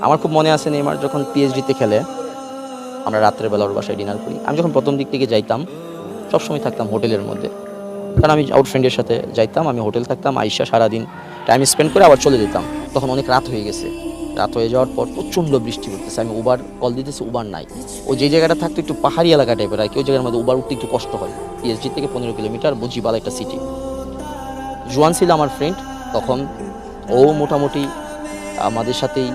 আমার খুব মনে আছে নেইমার যখন পিএসজিতে খেলে, আমরা রাত্রের বেলা ওর বাসায় ডিনার করি। আমি যখন প্রথম দিক থেকে যাইতাম সবসময় থাকতাম হোটেলের মধ্যে, কারণ আমি আউট ফ্রেন্ডের সাথে যাইতাম, আমি হোটেল থাকতাম, আইসা সারাদিন টাইম স্পেন্ড করে আবার চলে যেতাম। তখন অনেক রাত হয়ে গেছে, রাত হয়ে যাওয়ার পর প্রচণ্ড বৃষ্টি পড়তেছে, আমি উবার কল দিতেছি, উবার নাই। ও যে জায়গাটা থাকতো একটু পাহাড়ি এলাকা টাইপের আর কি, ওই জায়গার মধ্যে উবার উঠতে একটু কষ্ট হয়। পিএসজি থেকে 15 কিলোমিটার, বুঝিবাল একটা সিটি। জোয়ান ছিল আমার ফ্রেন্ড তখন, ও মোটামুটি আমাদের সাথেই,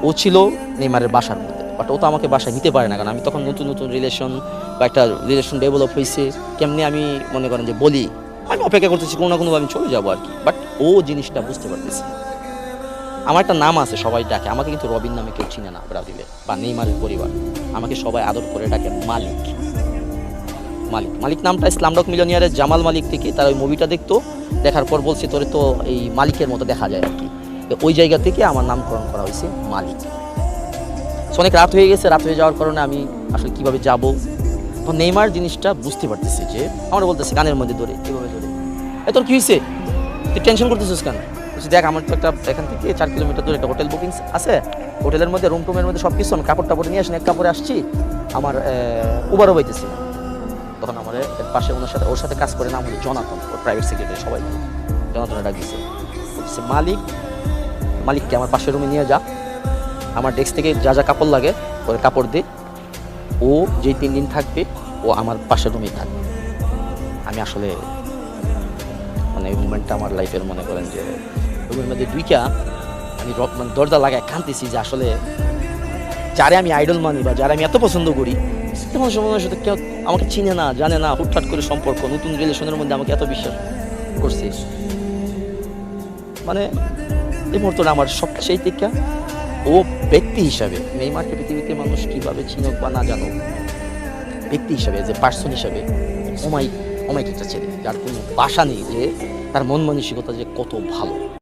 ও ছিল নেইমারের বাসার মধ্যে, বাট ও তো আমাকে বাসায় নিতে পারে না, কারণ আমি তখন নতুন নতুন রিলেশন বা একটা রিলেশন ডেভেলপ হয়েছে। কেমনি আমি মনে করেন যে বলি, আমি অপেক্ষা করতেছি কোনো না কোনোভাবে আমি চলে যাবো আর কি, বাট ও জিনিসটা বুঝতে পারতেছি। আমার একটা নাম আছে, সবাই ডাকে আমাকে, কিন্তু রবিন নামে কেউ চিনে না ব্রাজিলে বা নেইমারের পরিবার। আমাকে সবাই আদর করে ডাকে মালিক। মালিক মালিক নামটা ইসলামডক মিলিয়নিয়ারের জামাল মালিক থেকে, তার ওই মুভিটা দেখতো, দেখার পর বলছে তোরে তো এই মালিকের মতো দেখা যায় আর কি। ওই জায়গা থেকে আমার নামকরণ করা হয়েছে মালিক। অনেক রাত হয়ে গেছে, রাত হয়ে যাওয়ার কারণে আমি আসলে কীভাবে যাব, তো নেইমার জিনিসটা বুঝতে পারতেছি যে আমার বলতেছে কানের মধ্যে ধরে, কীভাবে ধরে, এ তোর কী হয়েছে, তুই টেনশন করতেছিস কেন? বলছি দেখ আমার তো একটা এখান থেকে 4 কিলোমিটার দূরে একটা হোটেল বুকিং আছে, হোটেলের মধ্যে রুম টুমের মধ্যে সব কিছু, আমি কাপড় টাপড় নিয়ে আসি, এক কাপড়ে আসছি, আমার উবারও পাইতেছি না। তখন আমার পাশে ওর সাথে কাজ করে, নাম হলো জনাতন, ওর প্রাইভেট সেক্রেটারি, সবাই জনাতনে ডাক দিচ্ছে। বলছে মালিককে আমার পাশের রুমে নিয়ে যা, আমার ডেস্ক থেকে যা যা কাপড় লাগে ওর কাপড় দে, ও যেই 3 দিন থাকবে ও আমার পাশের রুমেই থাকবে। আমি আসলে মানে এই মুভমেন্টটা আমার লাইফের মনে করেন যে রুমের মধ্যে দুইটা আমি মানে দরজা লাগায় কাঁদতেছি যে আসলে যারে আমি আইডল মানি বা যারা আমি এত পছন্দ করি, তেমন সময় সাথে কেউ আমাকে চিনে না, জানে না, হুটহাট করে সম্পর্ক, নতুন রিলেশনের মধ্যে আমাকে এত বিশ্বাস করছে। মানে এই মুহূর্তটা আমার সবচেয়ে থেকে, ও ব্যক্তি হিসাবে, নেইমারকে পৃথিবীতে মানুষ কীভাবে চিনুক বা না জানুক, ব্যক্তি হিসাবে, যে পার্সন হিসাবে অমায়িক একটা ছেলে, যার কোনো বাসা নেই, যে তার মন মানসিকতা যে কত ভালো।